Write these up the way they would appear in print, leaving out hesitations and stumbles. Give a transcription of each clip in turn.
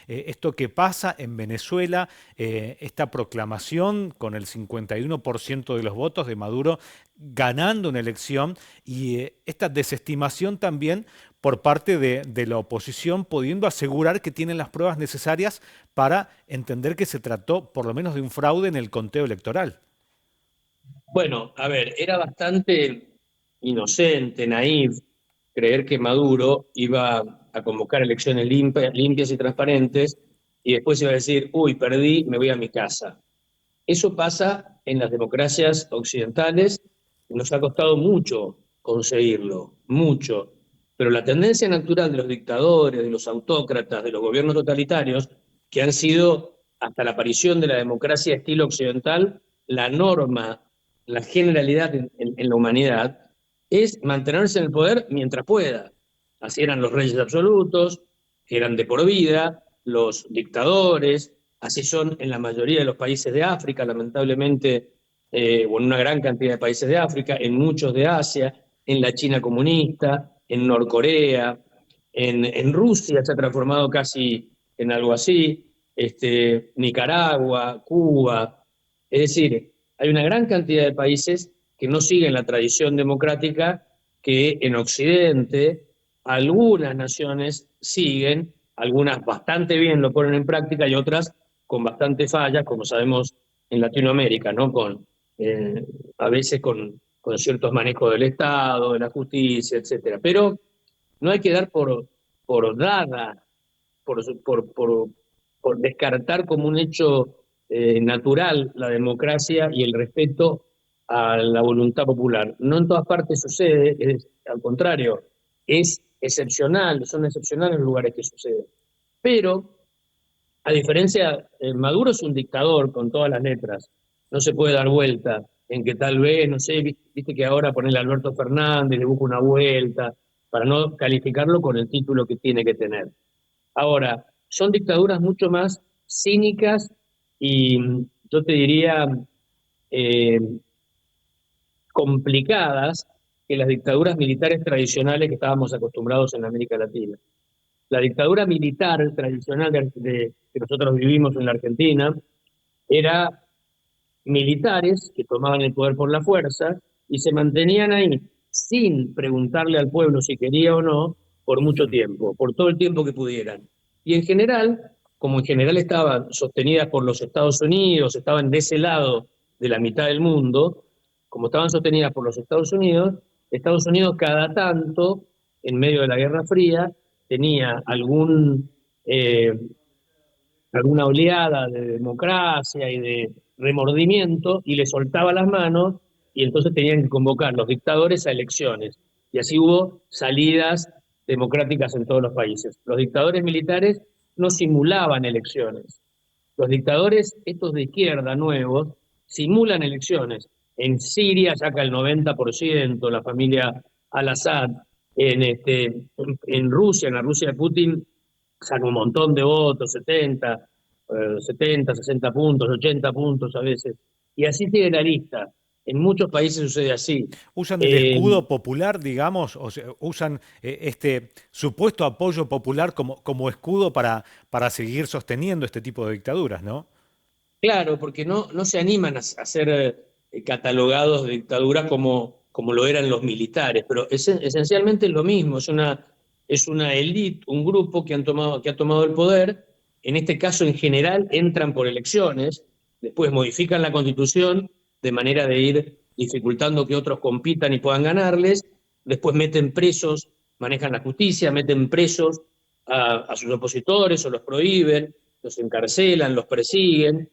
Esto que pasa en Venezuela, esta proclamación con el 51% de los votos de Maduro ganando una elección y esta desestimación también por parte de la oposición, pudiendo asegurar que tienen las pruebas necesarias para entender que se trató por lo menos de un fraude en el conteo electoral. Bueno, a ver, era bastante inocente, naif, creer que Maduro iba a convocar elecciones limpias y transparentes y después iba a decir, uy, perdí, me voy a mi casa. Eso pasa en las democracias occidentales y nos ha costado mucho conseguirlo, mucho. Pero la tendencia natural de los dictadores, de los autócratas, de los gobiernos totalitarios, que han sido, hasta la aparición de la democracia estilo occidental, la norma, la generalidad en la humanidad, es mantenerse en el poder mientras pueda. Así eran los reyes absolutos, que eran de por vida, los dictadores, así son en la mayoría de los países de África, lamentablemente, o en una gran cantidad de países de África, en muchos de Asia, en la China comunista, en Norcorea, en Rusia se ha transformado casi en algo así, Nicaragua, Cuba. Es decir, hay una gran cantidad de países que no siguen la tradición democrática que en Occidente algunas naciones siguen, algunas bastante bien lo ponen en práctica y otras con bastante fallas, como sabemos en Latinoamérica, ¿no? A veces con ciertos manejos del Estado, de la justicia, etcétera. Pero no hay que dar por dada, por, por, por, por descartar como un hecho natural la democracia y el respeto a la voluntad popular. No en todas partes sucede, al contrario, es excepcional, son excepcionales los lugares que sucede. Pero, a diferencia, Maduro es un dictador con todas las letras, no se puede dar vuelta en que tal vez, no sé, viste que ahora ponerle a Alberto Fernández, le busca una vuelta, para no calificarlo con el título que tiene que tener. Ahora, son dictaduras mucho más cínicas y yo te diría eh, complicadas que las dictaduras militares tradicionales que estábamos acostumbrados en América Latina. La dictadura militar tradicional que nosotros vivimos en la Argentina era militares que tomaban el poder por la fuerza y se mantenían ahí sin preguntarle al pueblo si quería o no por mucho tiempo, por todo el tiempo que pudieran. Y en general, como en general estaban sostenidas por los Estados Unidos, estaban de ese lado de la mitad del mundo, como estaban sostenidas por los Estados Unidos cada tanto, en medio de la Guerra Fría, tenía eh, alguna oleada de democracia y de remordimiento y le soltaba las manos y entonces tenían que convocar los dictadores a elecciones. Y así hubo salidas democráticas en todos los países. Los dictadores militares no simulaban elecciones. Los dictadores, estos de izquierda nuevos, simulan elecciones. En Siria saca el 90% la familia al-Assad. En Rusia, en la Rusia de Putin, saca un montón de votos, 70, 60 puntos, 80 puntos a veces. Y así sigue la lista. En muchos países sucede así. Usan el Eh, escudo popular, digamos, o sea, usan este supuesto apoyo popular como escudo para seguir sosteniendo este tipo de dictaduras, ¿no? claro, porque no se animan a ser catalogados de dictadura como lo eran los militares, pero esencialmente es lo mismo, es una élite, un grupo que ha tomado el poder, en este caso en general entran por elecciones, después modifican la constitución de manera de ir dificultando que otros compitan y puedan ganarles, después meten presos, manejan la justicia, meten presos a sus opositores o los prohíben, los encarcelan, los persiguen,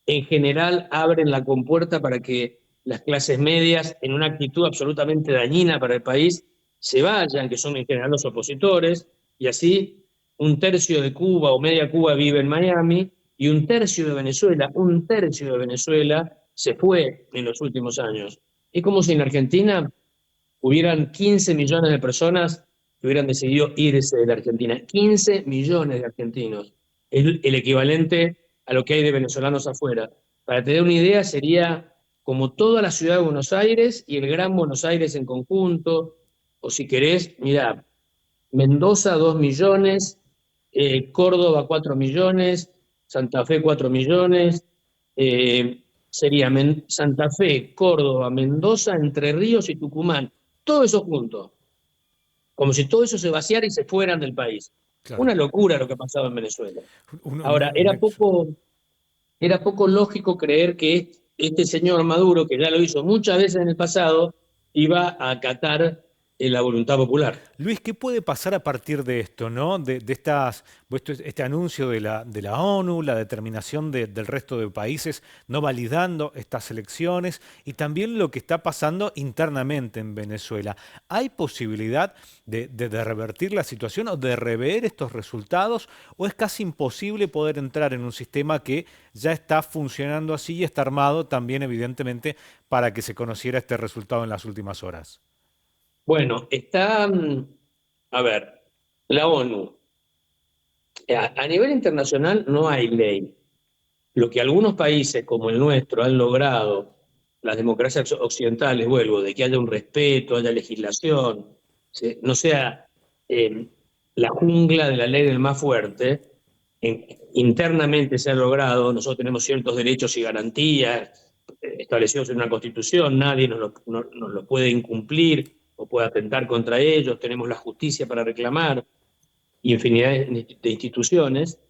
en general abren la compuerta para que las clases medias, en una actitud absolutamente dañina para el país, se vayan, que son en general los opositores, y así un tercio de Cuba o media Cuba vive en Miami y un tercio de Venezuela se fue en los últimos años. Es como si en Argentina hubieran 15 millones de personas que hubieran decidido irse de la Argentina. 15 millones de argentinos. Es el equivalente a lo que hay de venezolanos afuera. Para tener una idea, sería como toda la ciudad de Buenos Aires y el Gran Buenos Aires en conjunto, o si querés, mira, Mendoza 2 millones, Córdoba 4 millones, Santa Fe 4 millones, sería Santa Fe, Córdoba, Mendoza, Entre Ríos y Tucumán, todo eso junto, como si todo eso se vaciara y se fueran del país. Claro. Una locura lo que pasaba en Venezuela. Un- un- Ahora, un ex- era poco lógico creer que este señor Maduro, que ya lo hizo muchas veces en el pasado, iba a acatar la voluntad popular. Luis, ¿qué puede pasar a partir de esto, ¿no? De estas, este anuncio de la ONU, la determinación del resto de países no validando estas elecciones y también lo que está pasando internamente en Venezuela. ¿Hay posibilidad de revertir la situación o de rever estos resultados? ¿O es casi imposible poder entrar en un sistema que ya está funcionando así y está armado también, evidentemente, para que se conociera este resultado en las últimas horas? Bueno, está, a ver, la ONU. A nivel internacional no hay ley. Lo que algunos países como el nuestro han logrado, las democracias occidentales, vuelvo, de que haya un respeto, haya legislación, no sea eh, la jungla de la ley del más fuerte, internamente se ha logrado, nosotros tenemos ciertos derechos y garantías establecidos en una constitución, nadie nos lo puede incumplir o puede atentar contra ellos, tenemos la justicia para reclamar y infinidad de instituciones.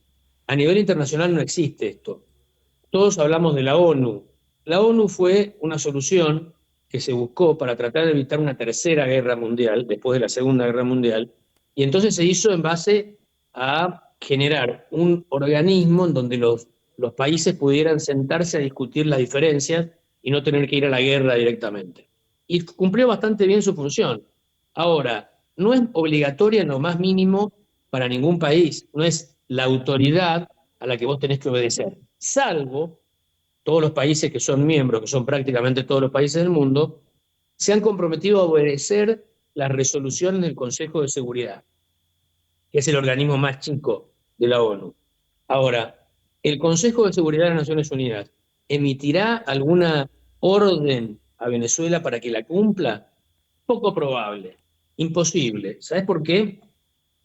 A nivel internacional no existe esto. Todos hablamos de la ONU. La ONU fue una solución que se buscó para tratar de evitar una tercera guerra mundial, después de la Segunda Guerra Mundial, y entonces se hizo en base a generar un organismo en donde los países pudieran sentarse a discutir las diferencias y no tener que ir a la guerra directamente. Y cumplió bastante bien su función. Ahora, no es obligatoria en lo más mínimo para ningún país, no es la autoridad a la que vos tenés que obedecer, salvo todos los países que son miembros, que son prácticamente todos los países del mundo, se han comprometido a obedecer las resoluciones del Consejo de Seguridad, que es el organismo más chico de la ONU. Ahora, el Consejo de Seguridad de las Naciones Unidas emitirá alguna orden a Venezuela para que la cumpla. Poco probable, imposible. ¿Sabes por qué?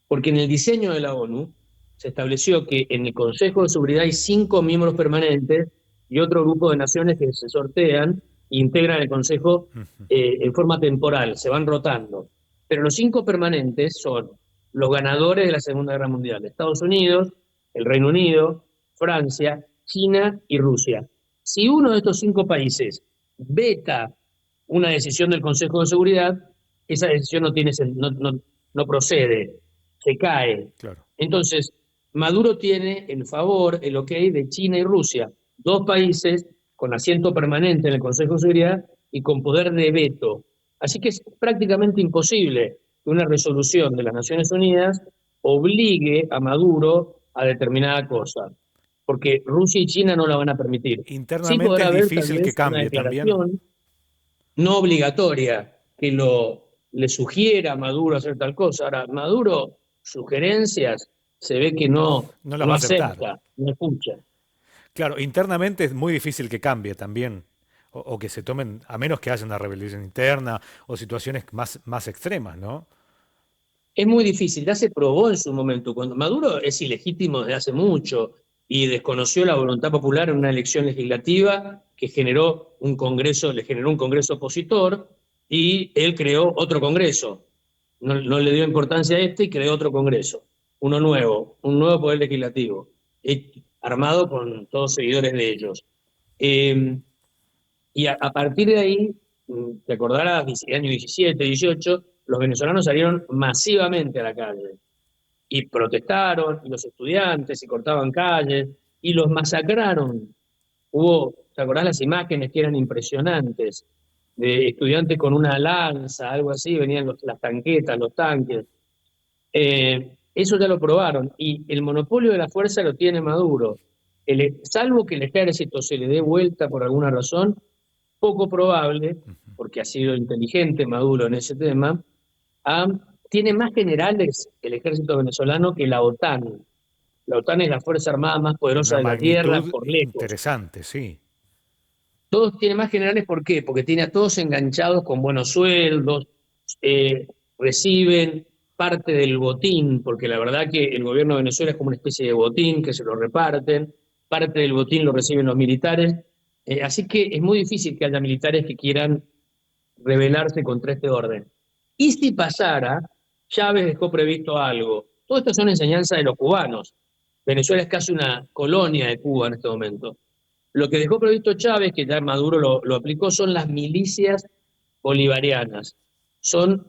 Porque en el diseño de la ONU se estableció que en el Consejo de Seguridad hay 5 miembros permanentes y otro grupo de naciones que se sortean e integran el Consejo en forma temporal, se van rotando. Pero los 5 permanentes son los ganadores de la Segunda Guerra Mundial: Estados Unidos, el Reino Unido, Francia, China y Rusia. Si uno de estos 5 países veta una decisión del Consejo de Seguridad, esa decisión no procede, se cae. Claro. Entonces, Maduro tiene el favor, el ok de China y Rusia, 2 países con asiento permanente en el Consejo de Seguridad y con poder de veto. Así que es prácticamente imposible que una resolución de las Naciones Unidas obligue a Maduro a determinada cosa, porque Rusia y China no la van a permitir. Sí Internamente podrá es haber tal difícil que vez una cambie también. declaración no obligatoria que le sugiera a Maduro hacer tal cosa. Ahora, Maduro, sugerencias, se ve que No las no va a aceptar. acepta, no escucha. Claro, internamente es muy difícil que cambie también. O que se tomen, a menos que haya una rebelión interna o situaciones más extremas, ¿no? Es muy difícil, ya se probó en su momento. Cuando Maduro es ilegítimo desde hace mucho y desconoció la voluntad popular en una elección legislativa que generó un congreso, le generó un congreso opositor y él creó otro congreso. No le dio importancia a este y creó otro congreso, uno nuevo, un nuevo poder legislativo, armado con todos seguidores de ellos. Eh, y a partir de ahí, te acordarás, año 17, 18, los venezolanos salieron masivamente a la calle y protestaron, y los estudiantes, y cortaban calles, y los masacraron. ¿Te acordás las imágenes que eran impresionantes? De estudiantes con una lanza, algo así, venían las tanquetas, los tanques. Eso ya lo probaron, y el monopolio de la fuerza lo tiene Maduro. Salvo que el ejército se le dé vuelta por alguna razón, poco probable, porque ha sido inteligente Maduro en ese tema, ah, tiene más generales el ejército venezolano que la OTAN. La OTAN es la fuerza armada más En poderosa una de la Tierra magnitud por lejos. interesante, sí. Todos tienen más generales, ¿por qué? Porque tiene a todos enganchados con buenos sueldos, reciben parte del botín, porque la verdad que el gobierno de Venezuela es como una especie de botín que se lo reparten, parte del botín lo reciben los militares, así que es muy difícil que haya militares que quieran rebelarse contra este orden. Y si pasara, Chávez dejó previsto algo. Todo esto son enseñanzas de los cubanos. Venezuela es casi una colonia de Cuba en este momento. Lo que dejó previsto Chávez, que ya Maduro lo aplicó, son las milicias bolivarianas. Son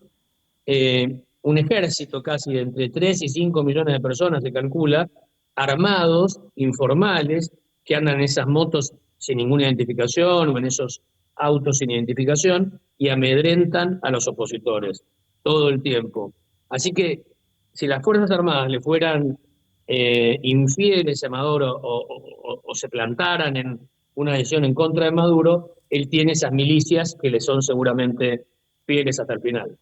un ejército casi de entre 3 y 5 millones de personas, se calcula, armados, informales, que andan en esas motos sin ninguna identificación o en esos autos sin identificación y amedrentan a los opositores todo el tiempo. Así que si las Fuerzas Armadas le fueran infieles a Maduro o se plantaran en una decisión en contra de Maduro, él tiene esas milicias que le son seguramente fieles hasta el final.